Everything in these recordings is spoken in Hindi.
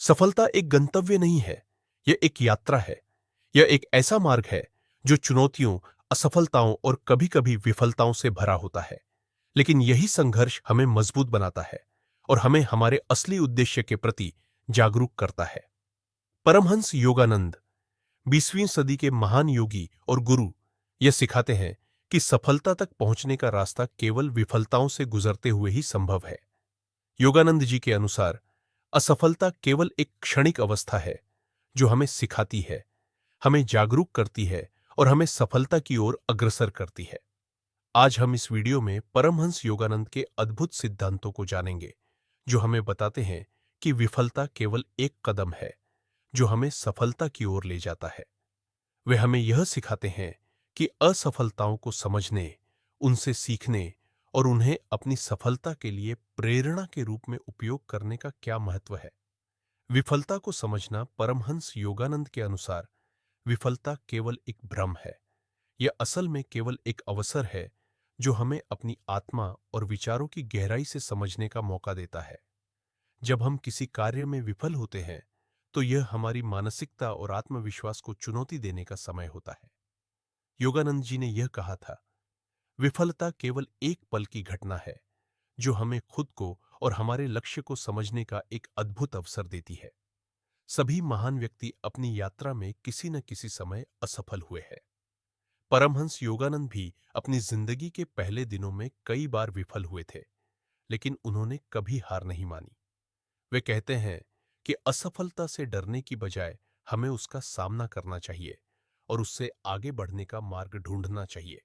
सफलता एक गंतव्य नहीं है, यह एक यात्रा है। यह एक ऐसा मार्ग है जो चुनौतियों, असफलताओं और कभी-कभी विफलताओं से भरा होता है। लेकिन यही संघर्ष हमें मजबूत बनाता है और हमें हमारे असली उद्देश्य के प्रति जागरूक करता है। परमहंस योगानंद 20वीं सदी के महान योगी और गुरु यह सिखाते हैं कि सफलता तक पहुंचने का रास्ता केवल विफलताओं से गुजरते हुए ही संभव है। योगानंद जी के अनुसार असफलता केवल एक क्षणिक अवस्था है जो हमें सिखाती है, हमें जागरूक करती है और हमें सफलता की ओर अग्रसर करती है। आज हम इस वीडियो में परमहंस योगानंद के अद्भुत सिद्धांतों को जानेंगे, जो हमें बताते हैं कि विफलता केवल एक कदम है जो हमें सफलता की ओर ले जाता है। वे हमें यह सिखाते हैं कि असफलताओं को समझने, उनसे सीखने और उन्हें अपनी सफलता के लिए प्रेरणा के रूप में उपयोग करने का क्या महत्व है। विफलता को समझना परमहंस योगानंद के अनुसार विफलता केवल एक भ्रम है। यह असल में केवल एक अवसर है जो हमें अपनी आत्मा और विचारों की गहराई से समझने का मौका देता है। जब हम किसी कार्य में विफल होते हैं, तो यह हमारी मानसिकता और आत्मविश्वास को चुनौती देने का समय होता है। योगानंद जी ने यह कहा था, विफलता केवल एक पल की घटना है जो हमें खुद को और हमारे लक्ष्य को समझने का एक अद्भुत अवसर देती है। सभी महान व्यक्ति अपनी यात्रा में किसी न किसी समय असफल हुए हैं। परमहंस योगानंद भी अपनी जिंदगी के पहले दिनों में कई बार विफल हुए थे, लेकिन उन्होंने कभी हार नहीं मानी। वे कहते हैं कि असफलता से डरने की बजाय हमें उसका सामना करना चाहिए और उससे आगे बढ़ने का मार्ग ढूंढना चाहिए।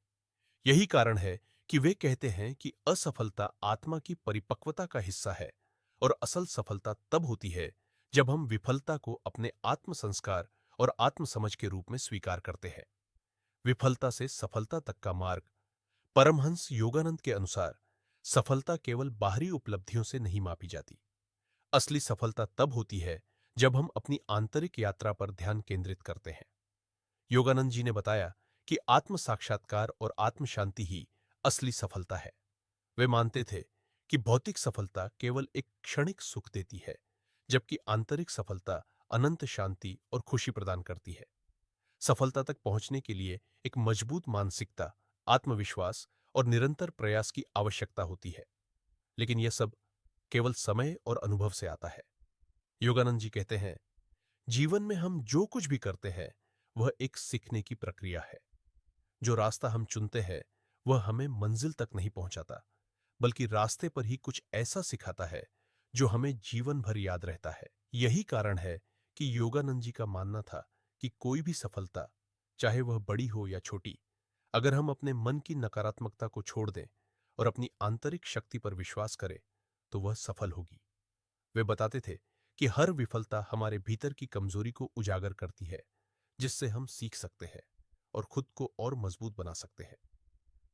यही कारण है कि वे कहते हैं कि असफलता आत्मा की परिपक्वता का हिस्सा है और असल सफलता तब होती है जब हम विफलता को अपने आत्म संस्कार और आत्म समझ के रूप में स्वीकार करते हैं। विफलता से सफलता तक का मार्ग। परमहंस योगानंद के अनुसार सफलता केवल बाहरी उपलब्धियों से नहीं मापी जाती। असली सफलता तब होती है जब हम अपनी आंतरिक यात्रा पर ध्यान केंद्रित करते हैं। योगानंद जी ने बताया कि आत्म साक्षात्कार और आत्म शांति ही असली सफलता है। वे मानते थे कि भौतिक सफलता केवल एक क्षणिक सुख देती है, जबकि आंतरिक सफलता अनंत शांति और खुशी प्रदान करती है। सफलता तक पहुंचने के लिए एक मजबूत मानसिकता, आत्मविश्वास और निरंतर प्रयास की आवश्यकता होती है, लेकिन यह सब केवल समय और अनुभव से आता है। योगानंद जी कहते हैं, जीवन में हम जो कुछ भी करते हैं वह एक सीखने की प्रक्रिया है। जो रास्ता हम चुनते हैं वह हमें मंजिल तक नहीं पहुंचाता, बल्कि रास्ते पर ही कुछ ऐसा सिखाता है जो हमें जीवन भर याद रहता है। यही कारण है कि योगानंद जी का मानना था कि कोई भी सफलता, चाहे वह बड़ी हो या छोटी, अगर हम अपने मन की नकारात्मकता को छोड़ दें और अपनी आंतरिक शक्ति पर विश्वास करें, तो वह सफल होगी। वे बताते थे कि हर विफलता हमारे भीतर की कमजोरी को उजागर करती है, जिससे हम सीख सकते हैं और खुद को और मजबूत बना सकते हैं।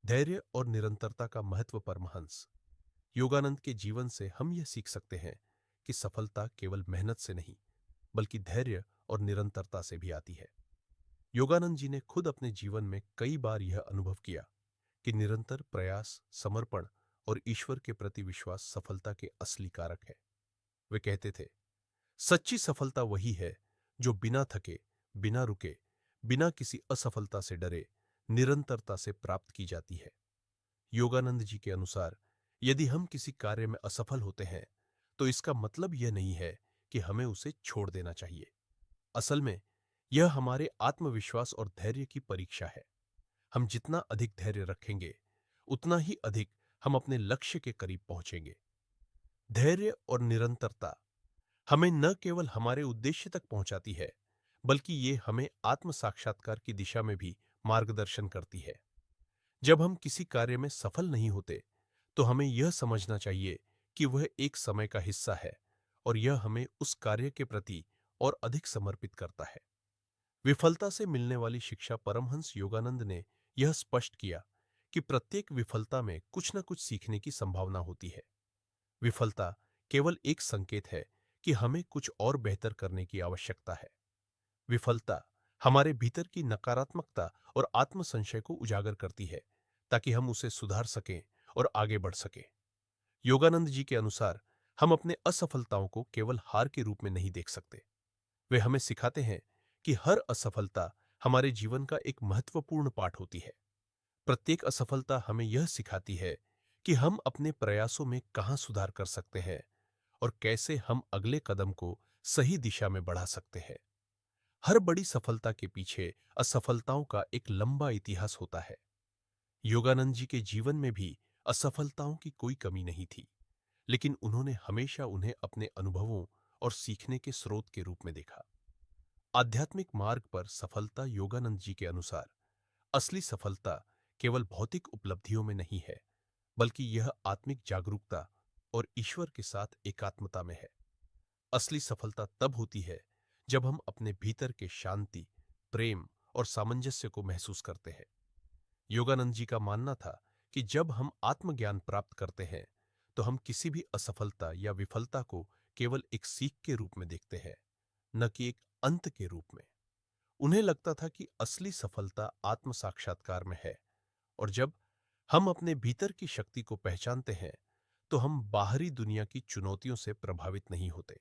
धैर्य और निरंतरता का महत्व। परमहंस योगानंद के जीवन से हम यह सीख सकते हैं कि सफलता केवल मेहनत से नहीं, बल्कि धैर्य और निरंतरता से भी आती है। योगानंद जी ने खुद अपने जीवन में कई बार यह अनुभव किया कि निरंतर प्रयास, समर्पण और ईश्वर के प्रति विश्वास सफलता के असली कारक है। वे कहते थे, सच्ची सफलता वही है जो बिना थके, बिना रुके, बिना किसी असफलता से डरे, निरंतरता से प्राप्त की जाती है। योगानंद जी के अनुसार यदि हम किसी कार्य में असफल होते हैं, तो इसका मतलब यह नहीं है कि हमें उसे छोड़ देना चाहिए। असल में यह हमारे आत्मविश्वास और धैर्य की परीक्षा है। हम जितना अधिक धैर्य रखेंगे, उतना ही अधिक हम अपने लक्ष्य के करीब पहुंचेंगे। धैर्य और निरंतरता हमें न केवल हमारे उद्देश्य तक पहुंचाती है, बल्कि ये हमें आत्म साक्षात्कार की दिशा में भी मार्गदर्शन करती है। जब हम किसी कार्य में सफल नहीं होते, तो हमें यह समझना चाहिए कि वह एक समय का हिस्सा है और यह हमें उस कार्य के प्रति और अधिक समर्पित करता है। विफलता से मिलने वाली शिक्षा। परमहंस योगानंद ने यह स्पष्ट किया कि प्रत्येक विफलता में कुछ न कुछ सीखने की संभावना होती है। विफलता केवल एक संकेत है कि हमें कुछ और बेहतर करने की आवश्यकता है। विफलता हमारे भीतर की नकारात्मकता और आत्मसंशय को उजागर करती है, ताकि हम उसे सुधार सकें और आगे बढ़ सकें। योगानंद जी के अनुसार हम अपने असफलताओं को केवल हार के रूप में नहीं देख सकते। वे हमें सिखाते हैं कि हर असफलता हमारे जीवन का एक महत्वपूर्ण पाठ होती है। प्रत्येक असफलता हमें यह सिखाती है कि हम अपने प्रयासों में कहां सुधार कर सकते हैं और कैसे हम अगले कदम को सही दिशा में बढ़ा सकते हैं। हर बड़ी सफलता के पीछे असफलताओं का एक लंबा इतिहास होता है। योगानंद जी के जीवन में भी असफलताओं की कोई कमी नहीं थी, लेकिन उन्होंने हमेशा उन्हें अपने अनुभवों और सीखने के स्रोत के रूप में देखा। आध्यात्मिक मार्ग पर सफलता योगानंद जी के अनुसार असली सफलता केवल भौतिक उपलब्धियों में नहीं है, बल्कि यह आत्मिक जागरूकता और ईश्वर के साथ एकात्मता में है। असली सफलता तब होती है जब हम अपने भीतर के शांति, प्रेम और सामंजस्य को महसूस करते हैं। योगानंद जी का मानना था कि जब हम आत्मज्ञान प्राप्त करते हैं तो हम किसी भी असफलता या विफलता को केवल एक सीख के रूप में देखते हैं, न कि एक अंत के रूप में। उन्हें लगता था कि असली सफलता आत्म साक्षात्कार में है, और जब हम अपने भीतर की शक्ति को पहचानते हैं तो हम बाहरी दुनिया की चुनौतियों से प्रभावित नहीं होते।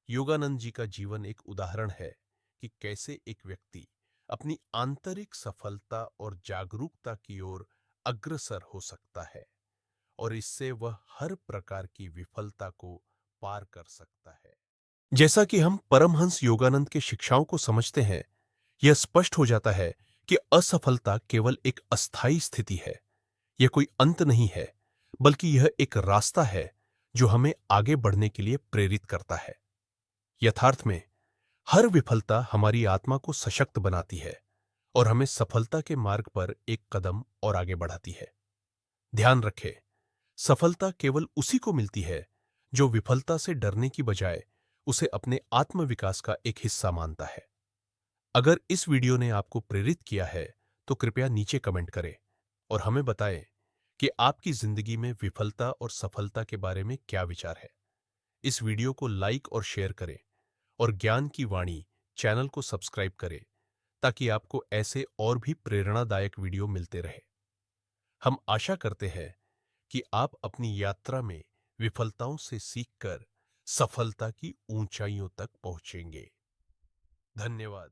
योगानंद जी का जीवन एक उदाहरण है कि कैसे एक व्यक्ति अपनी आंतरिक सफलता और जागरूकता की ओर अग्रसर हो सकता है, और इससे वह हर प्रकार की विफलता को पार कर सकता है। जैसा कि हम परमहंस योगानंद के शिक्षाओं को समझते हैं, यह स्पष्ट हो जाता है कि असफलता केवल एक अस्थायी स्थिति है। यह कोई अंत नहीं है, बल्कि यह एक रास्ता है जो हमें आगे बढ़ने के लिए प्रेरित करता है। यथार्थ में हर विफलता हमारी आत्मा को सशक्त बनाती है और हमें सफलता के मार्ग पर एक कदम और आगे बढ़ाती है। ध्यान रखें, सफलता केवल उसी को मिलती है जो विफलता से डरने की बजाय उसे अपने आत्मविकास का एक हिस्सा मानता है। अगर इस वीडियो ने आपको प्रेरित किया है तो कृपया नीचे कमेंट करें और हमें बताएं कि आपकी जिंदगी में विफलता और सफलता के बारे में क्या विचार है। इस वीडियो को लाइक और शेयर करें और ज्ञान की वाणी चैनल को सब्सक्राइब करें ताकि आपको ऐसे और भी प्रेरणादायक वीडियो मिलते रहे। हम आशा करते हैं कि आप अपनी यात्रा में विफलताओं से सीखकर सफलता की ऊंचाइयों तक पहुंचेंगे। धन्यवाद।